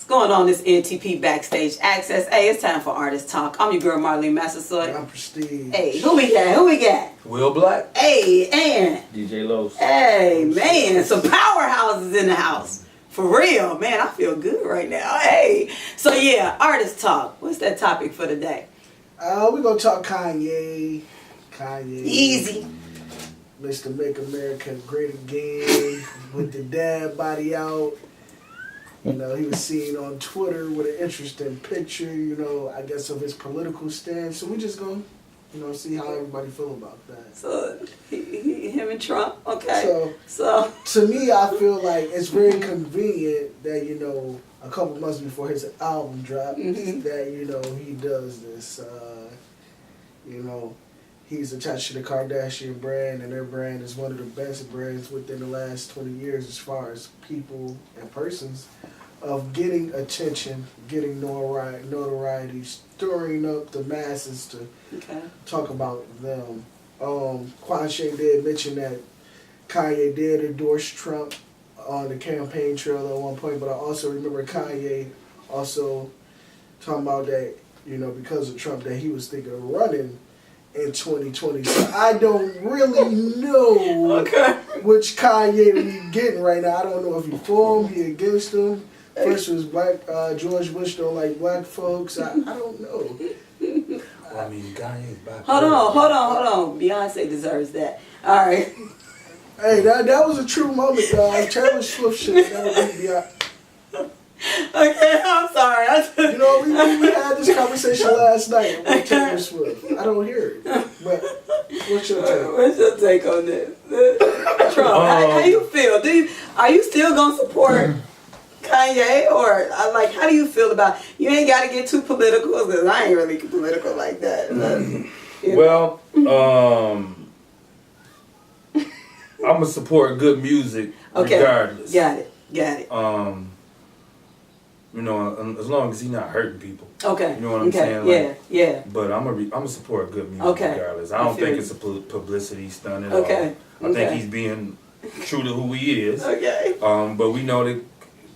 What's going on this NTP Backstage Access? Hey, it's time for Artist Talk. I'm your girl Marline Masssasoit. I'm Presteege. Hey, who we got? Will Black. Hey, and DJ Los. hey, man, some powerhouses in the house. For real, man, I feel good right now. Hey, so yeah, Artist Talk. What's that topic for today? We're going to talk Kanye. Easy. Mr. Make America Great Again with the dad body out. You know, he was seen on Twitter with an interesting picture, you know, I guess of his political stance. So we just going to, you know, see how everybody feel about that. So, him and Trump, okay. So to me, I feel like it's very convenient that, you know, a couple months before his album dropped, that, you know, he does this, you know, he's attached to the Kardashian brand, and their brand is one of the best brands within the last 20 years as far as people and persons of getting attention, getting notoriety, stirring up the masses to talk about them. Quanshay did mention that Kanye did endorse Trump on the campaign trail at one point, but I also remember Kanye also talking about that, you know, because of Trump, that he was thinking of running in 2020. So I don't really know which Kanye we getting right now. I don't know if he for him, he against him. First was black, George Bush don't like black folks. I don't know. Well, I mean, Kanye's back. Hold on. Beyonce deserves that. All right. Hey, that was a true moment, guys. Taylor Swift should never beat Beyonce. Okay, I'm sorry. You know, we had this conversation last night with Taylor Swift. I don't hear it. But what's your take? What's your take on this? Trump, how you feel? Are you still going to support Kanye? Or, like, how do you feel about it? You ain't got to get too political, because I ain't really political like that. Well, I'm going to support good music regardless. Got it. You know, as long as he's not hurting people. Okay. You know what I'm saying? Like, yeah. But I'm gonna support good music regardless. I don't think it's a publicity stunt at all. I think he's being true to who he is. But we know that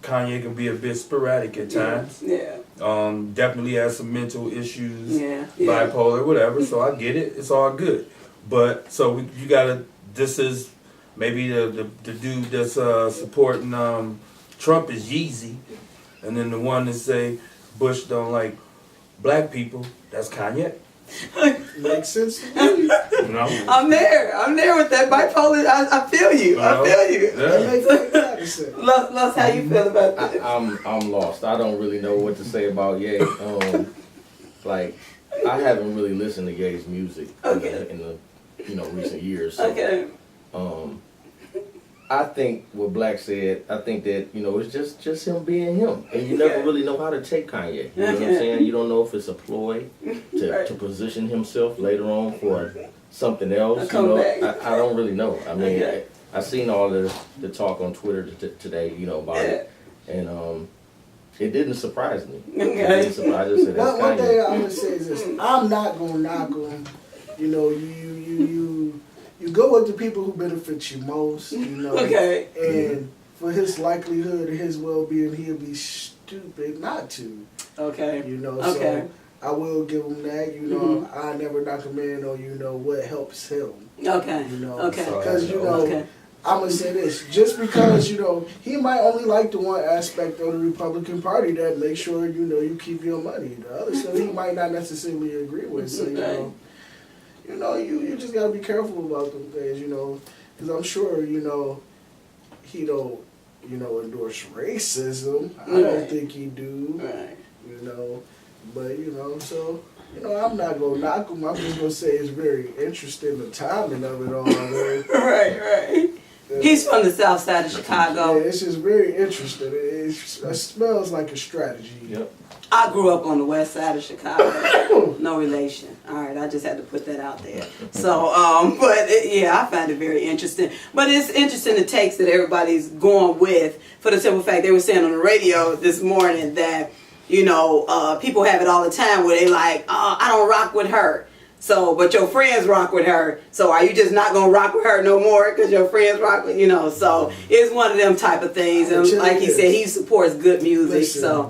Kanye can be a bit sporadic at times. Definitely has some mental issues, bipolar, whatever. So I get it. It's all good. But so you gotta. This is maybe the dude that's supporting Trump is Yeezy. And then the one that say Bush don't like black people, that's Kanye. Makes sense to me. You know? I'm there with that bipolar. I feel you. That makes sense. Los, how you feel about that? I'm lost. I don't really know what to say about Ye. Like, I haven't really listened to Ye's music in the recent years. So, I think what Black said, I think that, you know, it's just him being him. And you never really know how to take Kanye. You know what I'm saying? You don't know if it's a ploy to position himself later on for something else. You know, I don't really know. I mean, I seen all the talk on Twitter today, you know, about it. And it didn't surprise me. It didn't surprise me. One thing I'm going to say is this. I'm not going to knock him. You know, you go with the people who benefit you most, you know. And for his likelihood, his well-being, he'll be stupid not to. You know, so I will give him that. You know, I never knock a man on, you know, what helps him. You know, because, you know, I'm going to say this. Just because, you know, he might only like the one aspect of the Republican Party that makes sure, you know, you keep your money. The other stuff he might not necessarily agree with. So, you know, you just gotta be careful about them things, you know, because I'm sure, you know, he don't, you know, endorse racism. I don't think he do, you know, but, you know, so, you know, I'm not gonna knock him. I'm just gonna say it's very interesting, the timing of it all. Right. He's from the south side of Chicago. Yeah, it's just very interesting. It smells like a strategy. I grew up on the west side of Chicago. No relation. All right, I just had to put that out there. So, I find it very interesting. But it's interesting the takes that everybody's going with, for the simple fact they were saying on the radio this morning that, you know, people have it all the time where they like, I don't rock with her. So, but your friends rock with her. So, are you just not gonna rock with her no more because your friends rock with, you know? So, it's one of them type of things. And like he said, he supports good music. Listen, so,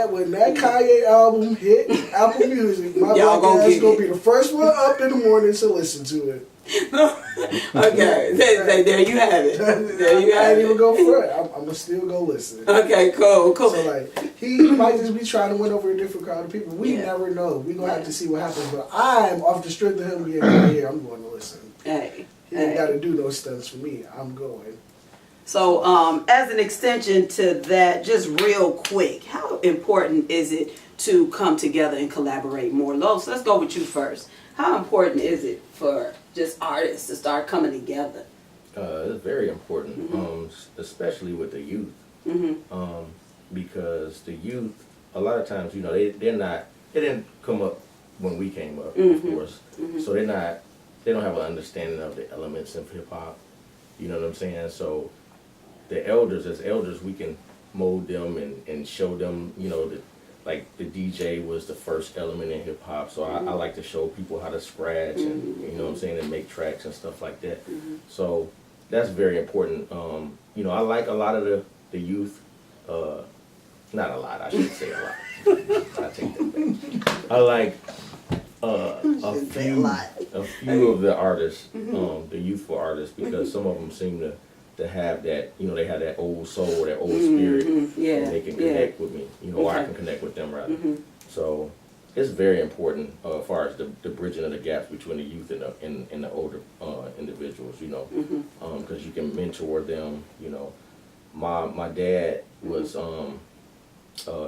when that Kanye album hit Apple Music, my black ass gonna be the first one up in the morning to listen to it. Okay, there you have it. There you I have ain't it. even go for it. I'm gonna still go listen. Okay, cool. So like he might just be trying to win over a different crowd of people. We never know. We gonna have to see what happens. But I'm off the strength of him getting here. I'm going to listen. Hey, he ain't got to do those stunts for me. I'm going. So as an extension to that, just real quick, how important is it to come together and collaborate more? Los, let's go with you first. How important is it for just artists to start coming together? It's very important, especially with the youth, because the youth, a lot of times, you know, they didn't come up when we came up, of course, so they don't have an understanding of the elements of hip hop. You know what I'm saying? So the elders, as elders, we can mold them and show them, you know, like the DJ was the first element in hip hop, so I like to show people how to scratch and you know what I'm saying, and make tracks and stuff like that. So that's very important. You know, I like a lot of the youth. Not a lot, I should say a lot. I take that back. I like a few of the artists, the youthful artists, because some of them seem to have that, you know, they have that old soul, that old spirit, and they can connect with me, you know, or I can connect with them rather. So it's very important as far as the bridging of the gaps between the youth and the older individuals, you know, because you can mentor them. You know, my dad was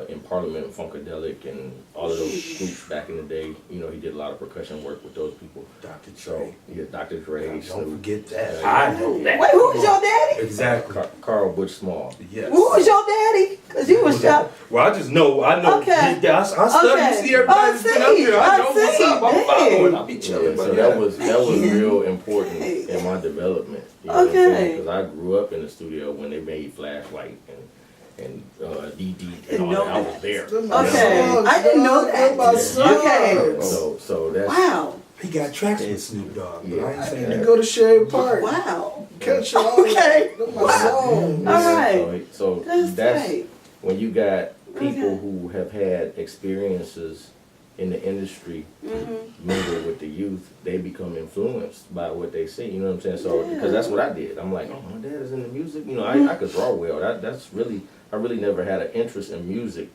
in Parliament, Funkadelic, and all of those groups back in the day. You know, he did a lot of percussion work with those people. Dr. Dre. So, yeah, Dr. Dre. Don't forget that. I know that. Wait, who was your daddy? Exactly. Carl Butch Small. Yes. Who was your daddy? Because you was shot. Well, I know. Okay. I study, see everybody's been up here. I know what's up. I'm following. I'll be chilling. So that was real important in my development. You know what I'm saying? Because I grew up in the studio when they made Flashlight and DD and all that. I was there. Okay, I didn't know that. Okay. So that's Wow. He got tracks with Snoop Dogg. Yeah. I ain't saying You that. go to Sherry Park. Wow. Catch all Okay. my song. All right. So that's great. when you got people who have had experiences in the industry mingle with the youth, they become influenced by what they see. You know what I'm saying? So because that's what I did. I'm like, oh, my dad is in the music. You know, I could draw well. I really never had an interest in music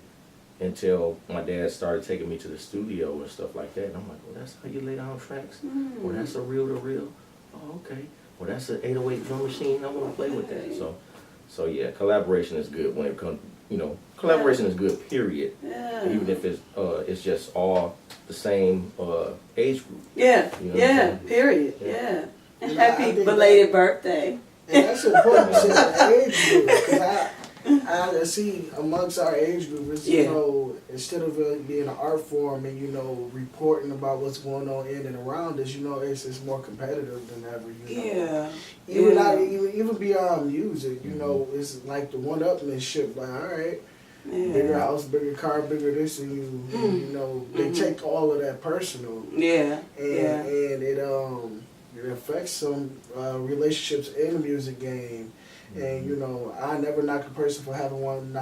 until my dad started taking me to the studio and stuff like that. And I'm like, well, that's how you lay down tracks? Well, that's a reel-to-reel? Oh, okay. Well, that's an 808 drum machine. I want to play with that. So yeah, collaboration is good when it comes, you know, collaboration is good, period. Yeah. Even if it's just all the same age group. Yeah, you know period, yeah. And happy belated birthday. And that's important to say the age group, because I see amongst our age group, it's, you know, instead of it being an art form and, you know, reporting about what's going on in and around us, you know, it's more competitive than ever, you know. Even beyond music, you know, it's like the one-upmanship, like, all right, bigger house, bigger car, bigger this, and you know, they take all of that personal. And it affects some relationships in the music game. And you know, I never knock a person for wanting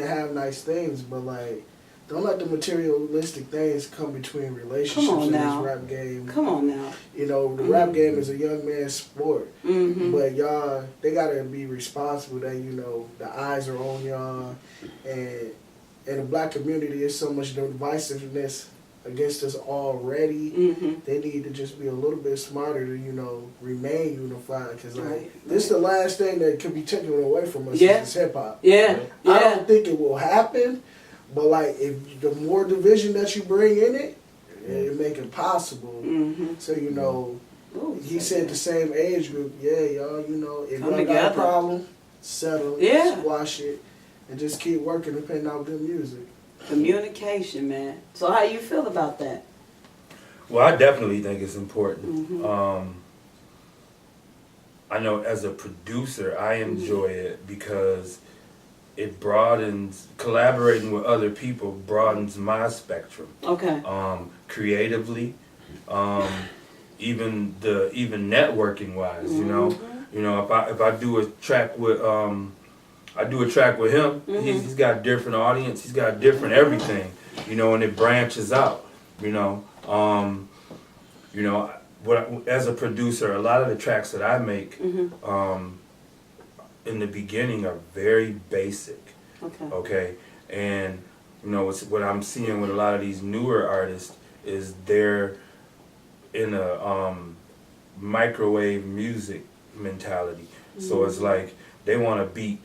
to have nice things, but like, don't let the materialistic things come between relationships in this rap game. Come on now. You know, the rap game is a young man's sport, but y'all, they gotta be responsible that, you know, the eyes are on y'all, and in the black community, there's so much divisiveness against us already. They need to just be a little bit smarter to, you know, remain unified, because like this is the last thing that could be taken away from us is hip hop. I don't think it will happen, but like, if the more division that you bring in it, it make it possible. So, you know, he said the same age group, y'all, you know, if y'all got a problem, settle it, squash it, and just keep working and putting out good music. Communication, man. So how you feel about that? Well, I definitely think it's important. I know as a producer, I enjoy it because it broadens, collaborating with other people broadens my spectrum. Creatively, even networking wise, you know. You know, if I do a track with him, he's got different audience, he's got different everything, you know, and it branches out, you know. As a producer, a lot of the tracks that I make in the beginning are very basic. Okay. And you know, what I'm seeing with a lot of these newer artists is they're in a microwave music mentality. So it's like they want a beat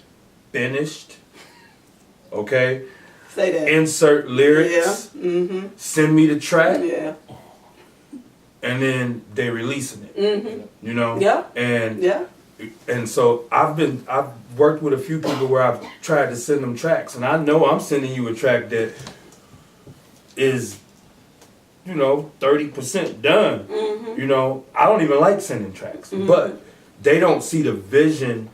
finished. Okay. Say that. Insert lyrics. Yeah. Send me the track. Yeah. And then they releasing it. You know. Yeah. And so I've worked with a few people where I've tried to send them tracks, and I know I'm sending you a track that is, you know, 30% done. You know, I don't even like sending tracks, but they don't see the vision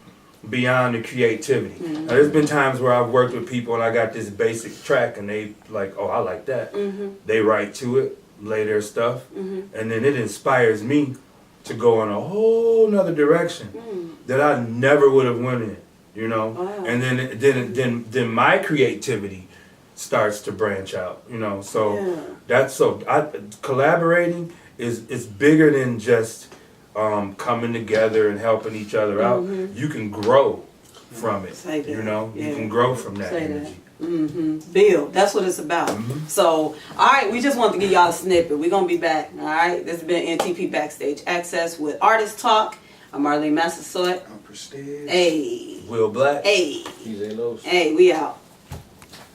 beyond the creativity. Now, there's been times where I've worked with people and I got this basic track and they like, oh, I like that. They write to it, lay their stuff, and then it inspires me to go in a whole nother direction that I never would have went in, you know. Wow. And then my creativity starts to branch out, you know. So collaborating is bigger than just coming together and helping each other out. You can grow from it, you know. You can grow from that energy. Build. That's what it's about. So, all right, we just wanted to give y'all a snippet. We're going to be back, all right? This has been NTP Backstage Access with Artist Talk. I'm Marline Masssasoit. I'm Presteege. Hey. Will Black. Hey. He's a Hey, we out.